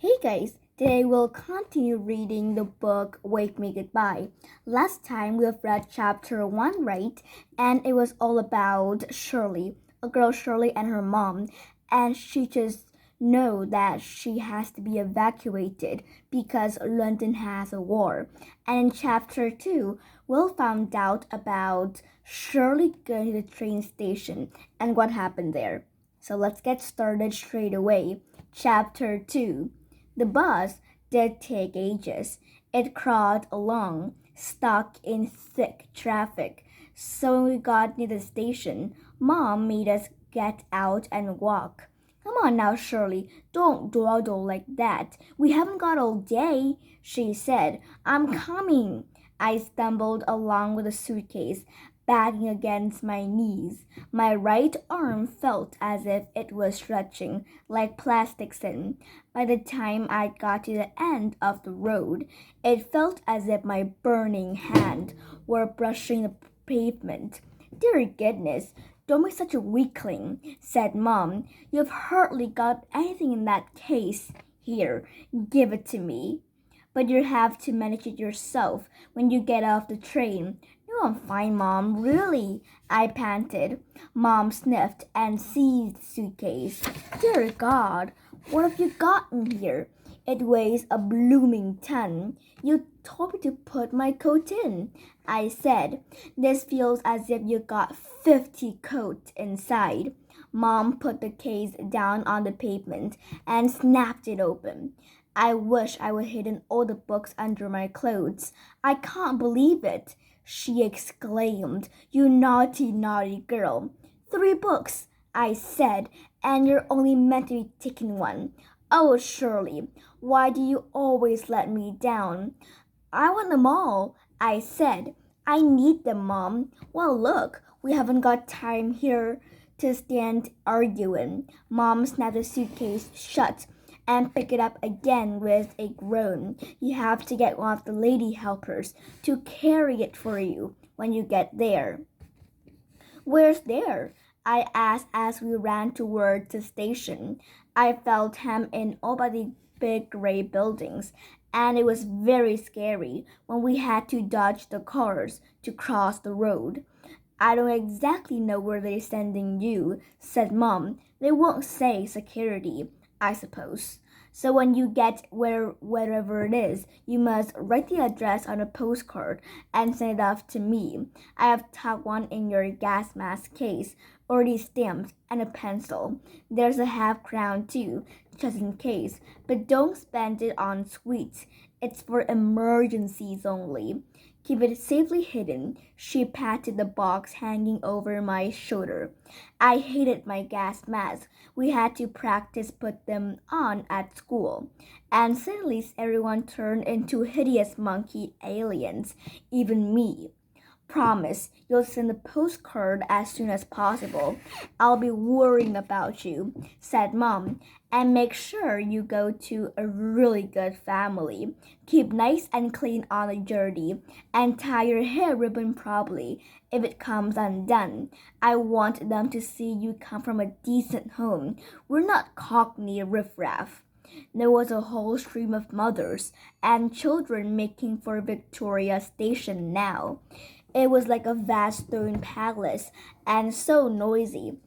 Hey guys, today we'll continue reading the book Wake Me Goodbye. Last time we've read chapter 1, right? And it was all about Shirley, a girl Shirley and her mom, and she just know that she has to be evacuated because London has a war. And in chapter 2, we'll find out about Shirley going to the train station and what happened there. So let's get started straight away. Chapter 2. The bus did take ages. It crawled along, stuck in thick traffic. So when we got near the station, Mom made us get out and walk. Come on now, Shirley, don't dawdle like that. We haven't got all day, she said. I'm coming. I stumbled along with a suitcase, banging against my knees. My right arm felt as if it was stretching like plasticine. By the time I got to the end of the road, it felt as if my burning hand were brushing the pavement. Dear goodness, don't be such a weakling, said Mom. You've hardly got anything in that case. Here, give it to me. But you have to manage it yourself when you get off the train. No, I'm fine, Mom, really, I panted. Mom sniffed and seized the suitcase. Dear God, what have you gotten here? It weighs a blooming ton. You told me to put my coat in, I said. This feels as if you got 50 coats inside. Mom put the case down on the pavement and snapped it open. I wish I would hidden all the books under my clothes. I can't believe it, she exclaimed. You naughty, naughty girl. 3 books, I said, and you're only meant to be taking one. Oh, Shirley, why do you always let me down? I want them all, I said. I need them, Mom. Well, look, we haven't got time here to stand arguing. Mom snapped the suitcase shut and picked it up again with a groan. You have to get one of the lady helpers to carry it for you when you get there. Where's there? I asked as we ran towards the station. I felt hemmed in all by the big gray buildings, and it was very scary when we had to dodge the cars to cross the road. I don't exactly know where they're sending you, said Mom. They won't say security, I suppose. So when you get wherever it is, you must write the address on a postcard and send it off to me. I have tucked one in your gas mask case, already stamped, and a pencil. There's a half-crown too, just in case, but don't spend it on sweets. It's for emergencies only. Keep it safely hidden. She patted the box hanging over my shoulder. I hated my gas mask. We had to practice put them on at school. And suddenly everyone turned into hideous monkey aliens, even me. Promise you'll send the postcard as soon as possible. I'll be worrying about you, said Mom. And make sure you go to a really good family. Keep nice and clean on the journey and tie your hair ribbon properly if it comes undone. I want them to see you come from a decent home. We're not Cockney riffraff. There was a whole stream of mothers and children making for Victoria Station now. It was like a vast stone palace and so noisy,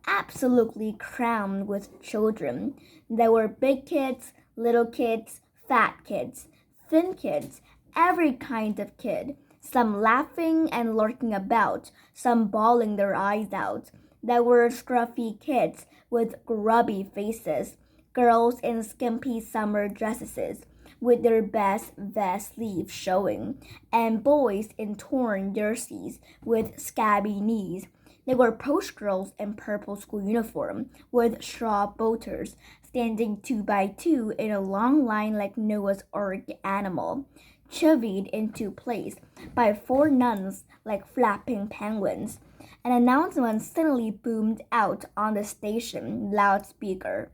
absolutely crammed with children. There were big kids, little kids, fat kids, thin kids, every kind of kid, some laughing and lurking about, some bawling their eyes out. There were scruffy kids with grubby faces, girls in skimpy summer dresses with their best vest sleeves showing, and boys in torn jerseys with scabby knees. There were post girls in purple school uniform with straw boaters standing 2 by 2 in a long line like Noah's Ark animal, chivied into place by 4 nuns like flapping penguins. An announcement suddenly boomed out on the station loudspeaker.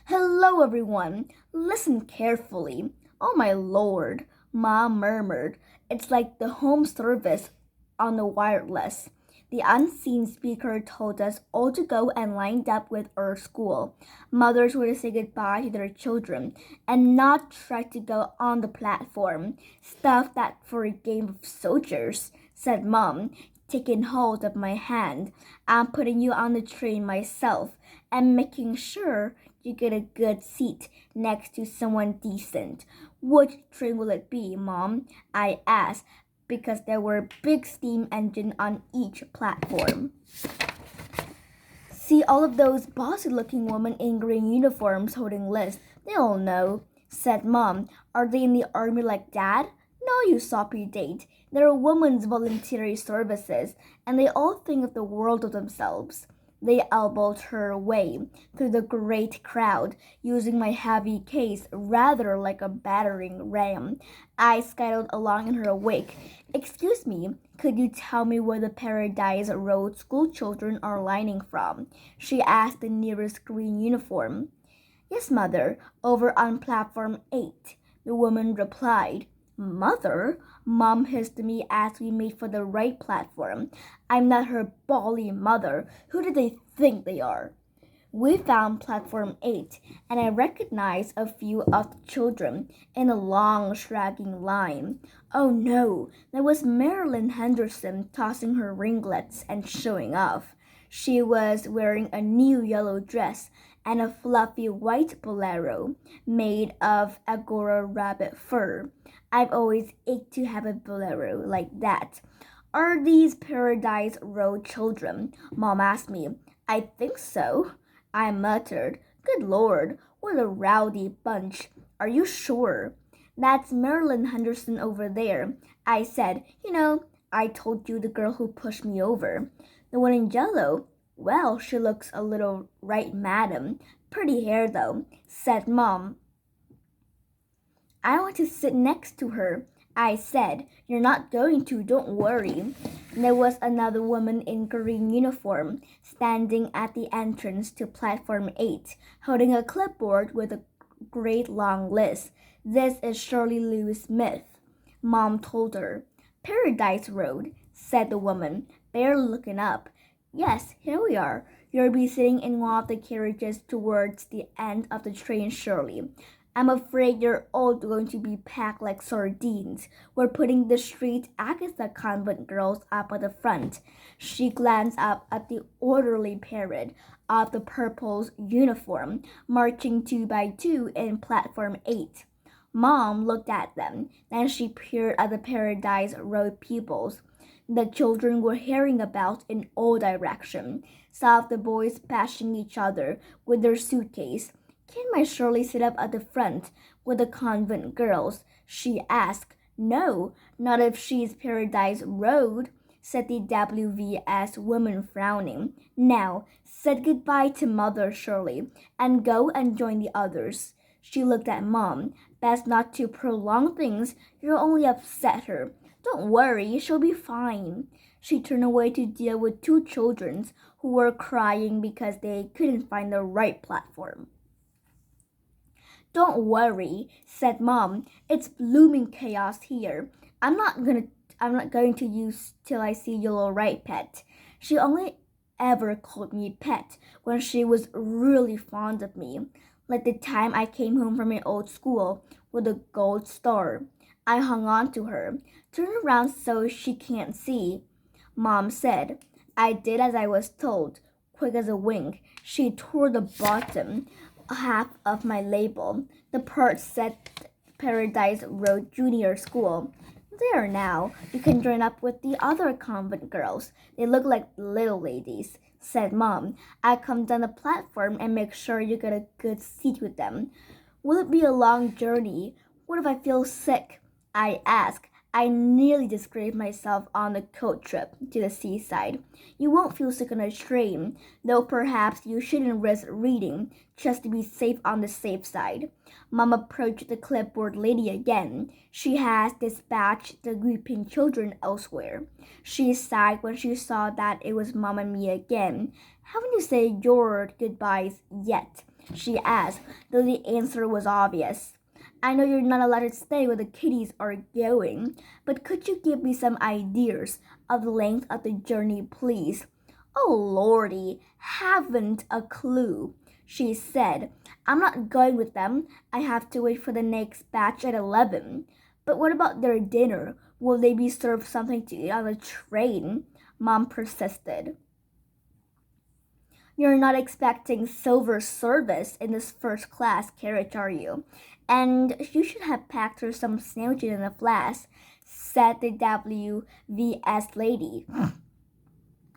Hello, everyone. Listen carefully. Oh, my Lord, Ma murmured. It's like the home service on the wireless. The unseen speaker told us all to go and line up with our school. Mothers were to say goodbye to their children and not try to go on the platform. Stuff that for a game of soldiers, said Mom, taking hold of my hand. I'm putting you on the train myself and making sure you get a good seat next to someone decent. Which train will it be, Mom? I asked, because there were big steam engines on each platform. See all of those bossy-looking women in green uniforms holding lists. They all know, said Mom. Are they in the army like Dad? No, you soppy date. They're women's voluntary services, and they all think of the world of themselves. They elbowed her way through the great crowd, using my heavy case rather like a battering ram. I scuttled along in her wake. Excuse me, could you tell me where the Paradise Road school children are lining from? She asked the nearest green uniform. Yes, Mother, over on platform 8, the woman replied. Mother? Mom hissed at me as we made for the right platform. I'm not her bally mother. Who do they think they are? We found platform 8, and I recognized a few of the children in a long, straggling line. Oh no, that was Marilyn Henderson tossing her ringlets and showing off. She was wearing a new yellow dress and a fluffy white bolero made of Angora rabbit fur. I've always ached to have a bolero like that. Are these Paradise Road children? Mom asked me. I think so, I muttered. Good Lord, what a rowdy bunch. Are you sure? That's Marilyn Henderson over there, I said. You know, I told you, the girl who pushed me over. The one in yellow? Well, she looks a little right, madam. Pretty hair, though, said Mom. I want to sit next to her, I said. You're not going to, don't worry. There was another woman in green uniform standing at the entrance to platform 8, holding a clipboard with a great long list. This is Shirley Lewis Smith, Mom told her. Paradise Road, said the woman, barely looking up. Yes, here we are. You'll be sitting in one of the carriages towards the end of the train, Shirley. I'm afraid you're all going to be packed like sardines. We're putting the street Agatha convent girls up at the front. She glanced up at the orderly parade of the purple's uniform, marching 2 by 2 in platform 8. Mom looked at them. Then she peered at the Paradise Road pupils. The children were hurrying about in all directions. Some of the boys bashing each other with their suitcase. Can my Shirley sit up at the front with the convent girls? She asked. No, not if she's Paradise Road, said the WVS woman, frowning. Now, said goodbye to Mother, Shirley, and go and join the others. She looked at Mom. Best not to prolong things. You'll only upset her. Don't worry, she'll be fine. She turned away to deal with 2 children who were crying because they couldn't find the right platform. Don't worry, said Mom. It's blooming chaos here. I'm not going to use till I see you all right, pet. She only ever called me pet when she was really fond of me, like the time I came home from my old school with a gold star. I hung on to her. Turn around so she can't see, Mom said. I did as I was told. Quick as a wink, she tore the bottom half of my label. The part said Paradise Road Junior School. There now, you can join up with the other convent girls. They look like little ladies, said Mom. I come down the platform and make sure you get a good seat with them. Will it be a long journey? What if I feel sick? I asked. I nearly disgraced myself on the coach trip to the seaside. You won't feel sick on a train, though perhaps you shouldn't risk reading just to be safe on the safe side. Mom approached the clipboard lady again. She has dispatched the weeping children elsewhere. She sighed when she saw that it was Mom and me again. Haven't you said your goodbyes yet? She asked, though the answer was obvious. I know you're not allowed to stay where the kiddies are going, but could you give me some ideas of the length of the journey, please? Oh, Lordy, haven't a clue, she said. I'm not going with them. I have to wait for the next batch at 11. But what about their dinner? Will they be served something to eat on the train? Mom persisted. You're not expecting silver service in this first class carriage, are you? And you should have packed her some sandwiches in a flask, said the WVS lady,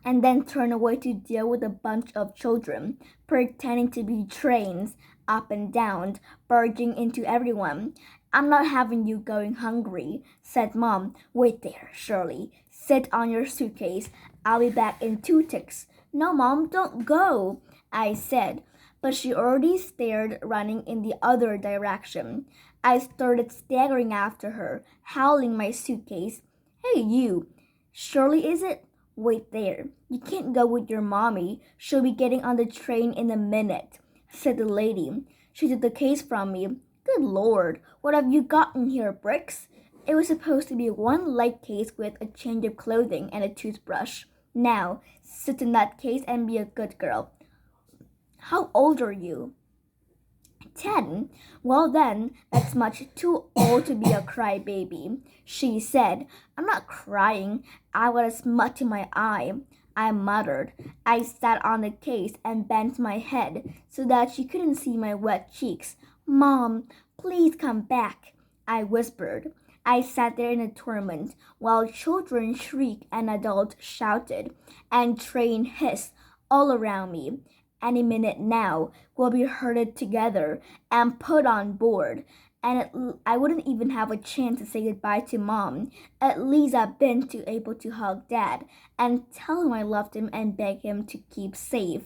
and then turned away to deal with a bunch of children, pretending to be trains, up and down, barging into everyone. I'm not having you going hungry, said Mom. Wait there, Shirley. Sit on your suitcase. I'll be back in 2 ticks. No, Mom, don't go, I said, but she already started running in the other direction. I started staggering after her, howling my suitcase. Hey, you, Shirley, is it? Wait there. You can't go with your mommy. She'll be getting on the train in a minute, said the lady. She took the case from me. Good Lord, what have you gotten here, Bricks? It was supposed to be one light case with a change of clothing and a toothbrush. Now, sit in that case and be a good girl. How old are you? 10. Well then, that's much too old to be a crybaby, she said. I'm not crying. I got a smut in my eye, I muttered. I sat on the case and bent my head so that she couldn't see my wet cheeks. Mom, please come back, I whispered. I sat there in a torment while children shrieked and adults shouted and train hissed all around me. Any minute now we'll be herded together and put on board. And I wouldn't even have a chance to say goodbye to Mom. At least I've been able to hug Dad and tell him I loved him and beg him to keep safe.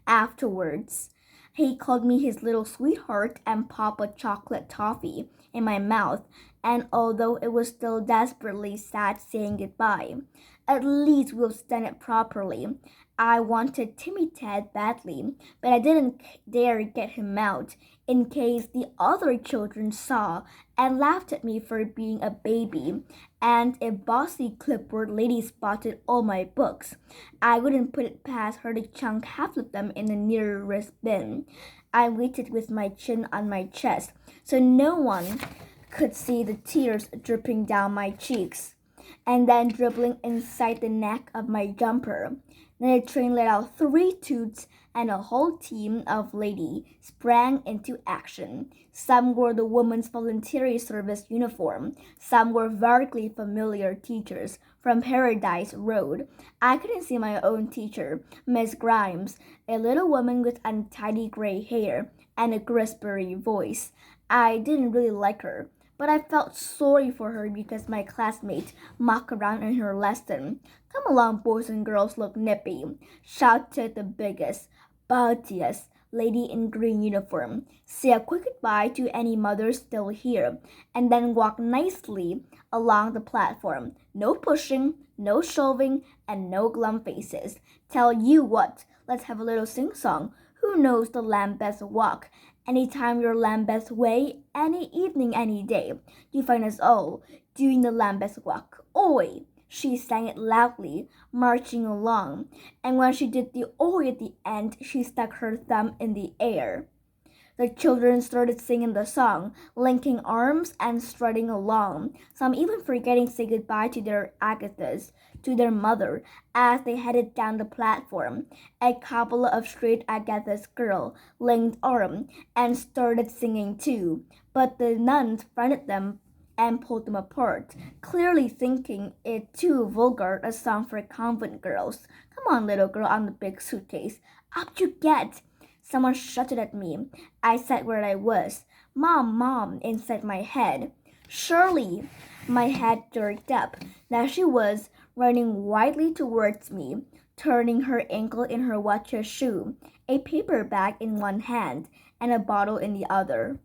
Afterwards, he called me his little sweetheart and popped a chocolate toffee in my mouth. And although it was still desperately sad saying goodbye, at least we'll stand it properly. I wanted Timmy Ted badly, but I didn't dare get him out in case the other children saw and laughed at me for being a baby. And if bossy clipboard lady spotted all my books, I wouldn't put it past her to chunk half of them in the nearest bin. I waited with my chin on my chest so no one could see the tears dripping down my cheeks and then dribbling inside the neck of my jumper. Then the train let out 3 toots and a whole team of ladies sprang into action. Some wore the Women's Voluntary Service uniform. Some were vaguely familiar teachers from Paradise Road. I couldn't see my own teacher, Miss Grimes, a little woman with untidy gray hair and a grispery voice. I didn't really like her, but I felt sorry for her because my classmates mocked around in her lesson. Come along, boys and girls, look nippy, shouted the biggest, bulkiest lady in green uniform. Say a quick goodbye to any mothers still here, and then walk nicely along the platform. No pushing, no shoving, and no glum faces. Tell you what, let's have a little sing-song. Who knows the Lambeth Walk? Anytime you're Lambeth Way, any evening, any day, you find us all doing the Lambeth Walk. Oi! She sang it loudly, marching along, and when she did the oi at the end, she stuck her thumb in the air. The children started singing the song, linking arms and strutting along, some even forgetting to say goodbye to their Agathas, to their mother, as they headed down the platform. A couple of straight Agathas girls linked arms and started singing too, but the nuns fronted them and pulled them apart, clearly thinking it too vulgar a song for convent girls. Come on, little girl on the big suitcase. Up you get! Someone shouted at me. I sat where I was. Mom, Mom, inside my head. Shirley! My head jerked up. There she was, running wildly towards me, turning her ankle in her watcher's shoe, a paper bag in one hand, and a bottle in the other.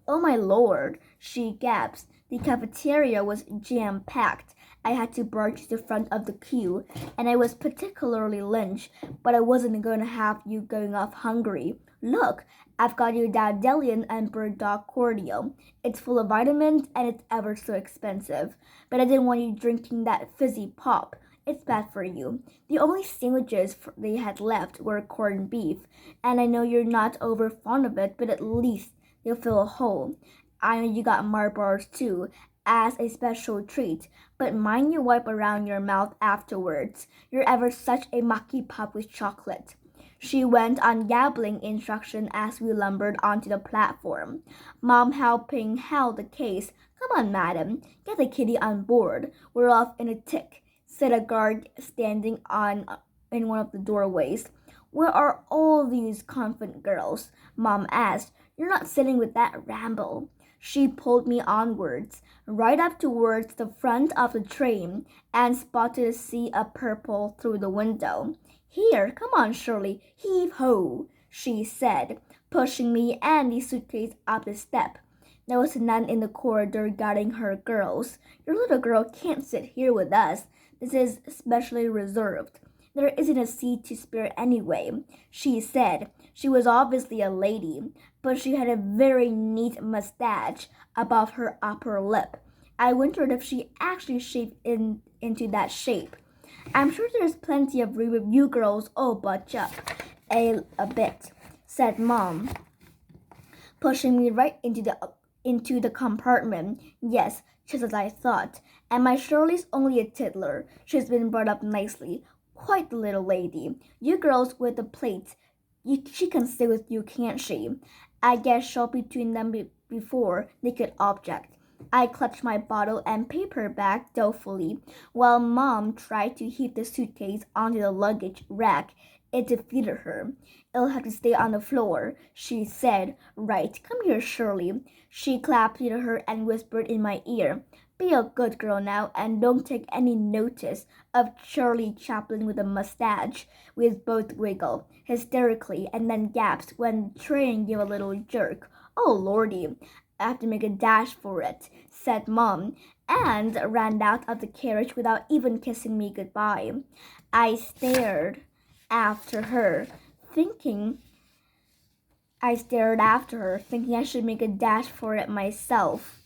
Oh my Lord, she gasped. The cafeteria was jam-packed. I had to barge to the front of the queue, and I was particularly lynched, but I wasn't going to have you going off hungry. Look, I've got you dandelion and bird dog cordial. It's full of vitamins and it's ever so expensive. But I didn't want you drinking that fizzy pop. It's bad for you. The only sandwiches they had left were corned beef, and I know you're not over fond of it, but at least you'll fill a hole. I know you got Marlboros too, as a special treat, but mind you wipe around your mouth afterwards. You're ever such a mucky pup with chocolate. She went on gabbling instruction as we lumbered onto the platform, Mom helping held the case. Come on, madam, get the kitty on board. We're off in a tick, said a guard standing in one of the doorways. Where are all these convent girls? Mom asked. You're not sitting with that ramble. She pulled me onwards, right up towards the front of the train, and spotted a sea of purple through the window. Here, come on, Shirley, heave ho, she said, pushing me and the suitcase up the step. There was a nun in the corridor guiding her girls. Your little girl can't sit here with us. This is specially reserved. There isn't a seat to spare anyway, she said. She was obviously a lady, but she had a very neat mustache above her upper lip. I wondered if she actually shaped into that shape. I'm sure there's plenty of room if you girls all bunch up a bit, said Mom, pushing me right into the compartment. Yes, just as I thought. And my Shirley's only a tiddler. She's been brought up nicely. Quite the little lady. You girls with the plates, she can stay with you, can't she? I guess she'll between them before they could object. I clutched my bottle and paper bag dolefully, while Mom tried to heap the suitcase onto the luggage rack. It defeated her. It'll have to stay on the floor, she said. Right, come here, Shirley. She clapped to her and whispered in my ear. Be a good girl now and don't take any notice of Charlie Chaplin with a mustache. We both giggled hysterically and then gasped when the train gave a little jerk. Oh, Lordy, I have to make a dash for it, said Mom, and ran out of the carriage without even kissing me goodbye. I stared after her, thinking I should make a dash for it myself.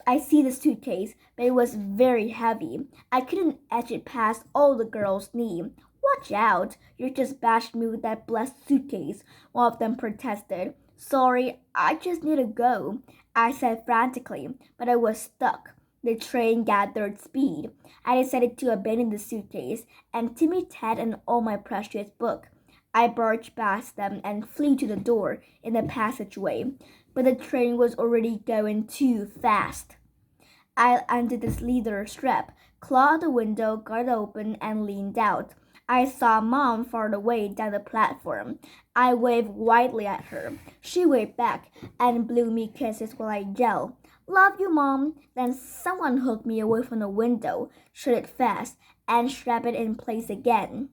I see the suitcase, but it was very heavy. I couldn't edge it past all the girls' knee. Watch out, you just bashed me with that blessed suitcase, one of them protested. Sorry, I just need to go, I said frantically, but I was stuck. The train gathered speed. I decided to abandon the suitcase and Timmy, Ted, and all my precious book. I barged past them and flew to the door in the passageway, but the train was already going too fast. I undid the leather strap, clawed the window, got it open, and leaned out. I saw Mom far away down the platform. I waved widely at her. She waved back and blew me kisses while I yelled, Love you, Mom. Then someone hooked me away from the window, shut it fast, and strapped it in place again.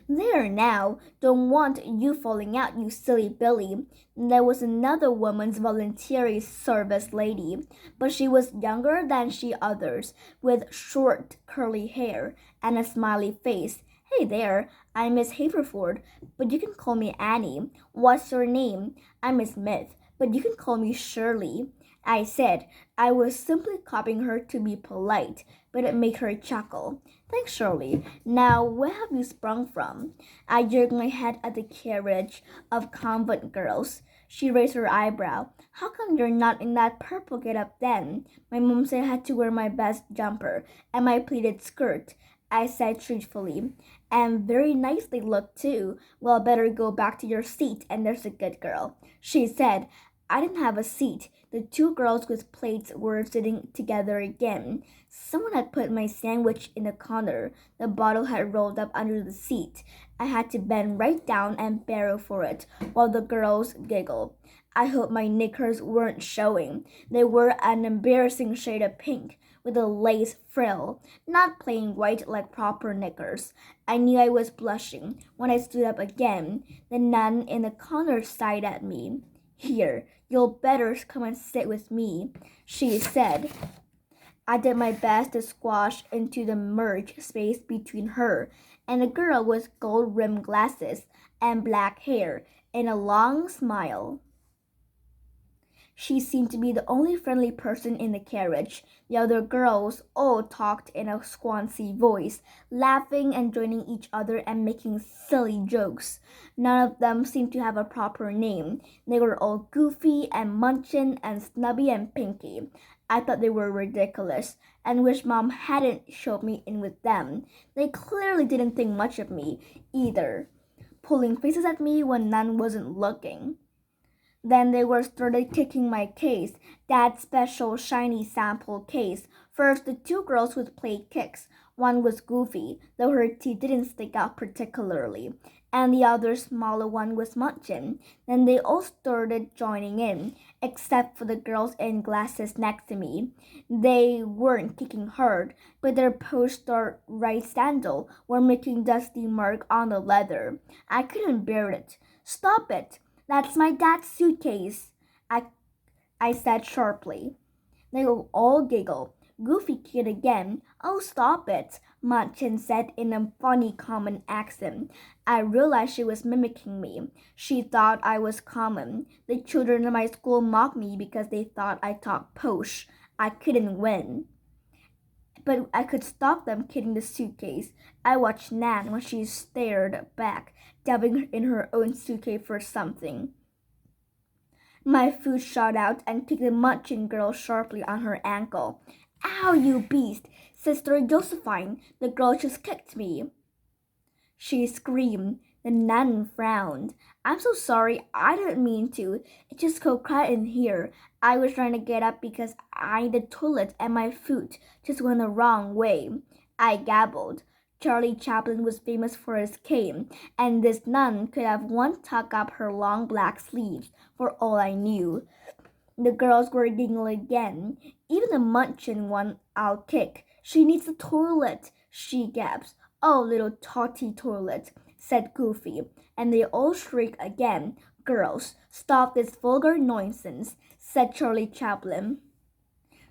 There now, don't want you falling out, you silly Billy. There was another woman's voluntary service lady, but she was younger than she others, with short curly hair and a smiley face. Hey there, I'm Miss Haverford, but you can call me Annie. What's your name? I'm Miss Smith, but you can call me Shirley. I said. I was simply copying her to be polite, but it made her chuckle. Thanks, Shirley. Now, where have you sprung from? I jerked my head at the carriage of convent girls. She raised her eyebrow. How come you're not in that purple get-up then? My mom said I had to wear my best jumper and my pleated skirt, I said truthfully. And very nicely looked too. Well, better go back to your seat and there's a good girl, she said. I didn't have a seat. The two girls with plates were sitting together again. Someone had put my sandwich in the corner. The bottle had rolled up under the seat. I had to bend right down and borrow for it, while the girls giggled. I hope my knickers weren't showing. They were an embarrassing shade of pink, with a lace frill, not plain white like proper knickers. I knew I was blushing when I stood up again. The nun in the corner sighed at me. Here, you'll better come and sit with me, she said. I did my best to squash into the merged space between her and a girl with gold-rimmed glasses. and black hair and a long smile. She seemed to be the only friendly person in the carriage. The other girls all talked in a squeaky voice, laughing and joining each other and making silly jokes. None of them seemed to have a proper name. They were all Goofy and Munchin and Snubby and Pinky. I thought they were ridiculous and wished Mom hadn't showed me in with them. They clearly didn't think much of me either, pulling faces at me when none wasn't looking. Then they were started kicking my case, that special shiny sample case. First, the two girls would play kicks. One was Goofy, though her teeth didn't stick out particularly, and the other smaller one was Munchin. Then they all started joining in, except for the girls in glasses next to me. They weren't kicking hard, but their post-start right sandal were making dusty mark on the leather. I couldn't bear it. Stop it! That's my dad's suitcase, I said sharply. They all giggled. Goofy kicked again. Oh, stop it, Munchin said in a funny common accent. I realized she was mimicking me. She thought I was common. The children in my school mocked me because they thought I talked posh. I couldn't win. But I could stop them kidding the suitcase. I watched Nan when she stared back, dabbing in her own suitcase for something. My foot shot out and kicked the Munchin girl sharply on her ankle. Ow, you beast! Sister Josephine, the girl just kicked me. She screamed. The nun frowned. I'm so sorry, I didn't mean to. It just got caught in here. I was trying to get up because I need the toilet and my foot just went the wrong way. I gabbled. Charlie Chaplin was famous for his cane, and this nun could have one tuck up her long black sleeves, for all I knew. The girls were giggling again. Even the Munchin one I'll kick. She needs the toilet, she gasped. Oh, little totty toilet, said Goofy, and they all shrieked again. Girls, stop this vulgar nonsense, said Charlie Chaplin.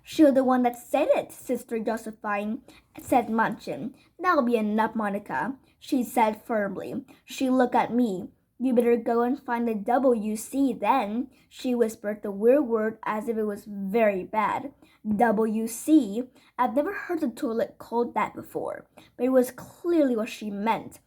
You're the one that said it, Sister Josephine, said Munchin. That'll be enough, Monica, she said firmly. She looked at me. You better go and find the WC then, she whispered the weird word as if it was very bad. WC? I've never heard the toilet called that before, but it was clearly what she meant.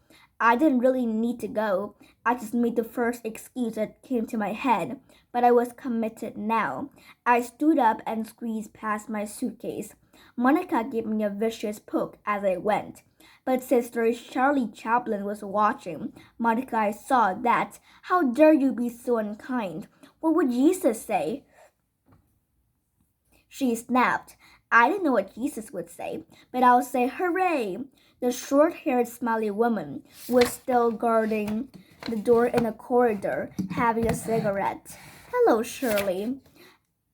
I didn't really need to go. I just made the first excuse that came to my head, but I was committed now. I stood up and squeezed past my suitcase. Monica gave me a vicious poke as I went, but Sister Charlie Chaplin was watching. Monica, I saw that. How dare you be so unkind? What would Jesus say? She snapped. I didn't know what Jesus would say, but I'll say hooray. The short-haired smiley woman was still guarding the door in the corridor, having a cigarette. Hello, Shirley.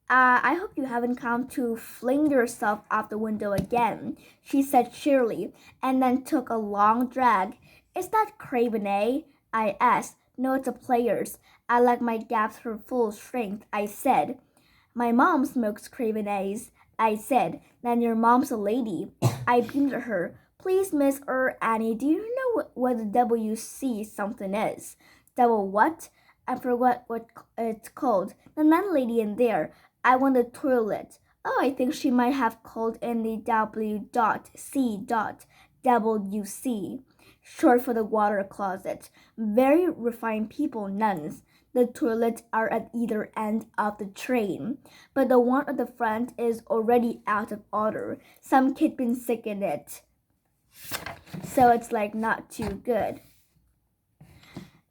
I hope you haven't come to fling yourself out the window again, she said cheerily, and then took a long drag. Is that Craven, eh? I asked. No, it's a Players. I like my gaps for full strength, I said. My mom smokes Craven A's, I said. Then your mom's a lady. I beamed at her. Please, Miss Annie, do you know what the WC something is? Double what? I forgot what it's called. The nun lady in there. I want the toilet. Oh, I think she might have called in the WC.WC, short for the water closet. Very refined people, nuns. The toilets are at either end of the train, but the one at the front is already out of order. Some kid been sick in it, so it's like not too good.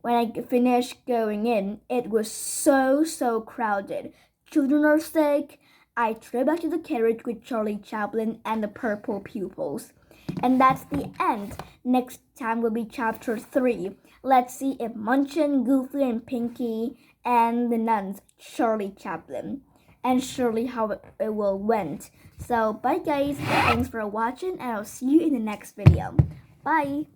When I finished going in, it was so crowded. Children are sick. I drove back to the carriage with Charlie Chaplin and the purple pupils. And that's the end. Next time will be chapter 3. Let's see if Munchin, Goofy, and Pinky and the nuns, Charlie Chaplin, and surely how it will went. So bye guys. Thanks for watching and I'll see you in the next video. Bye.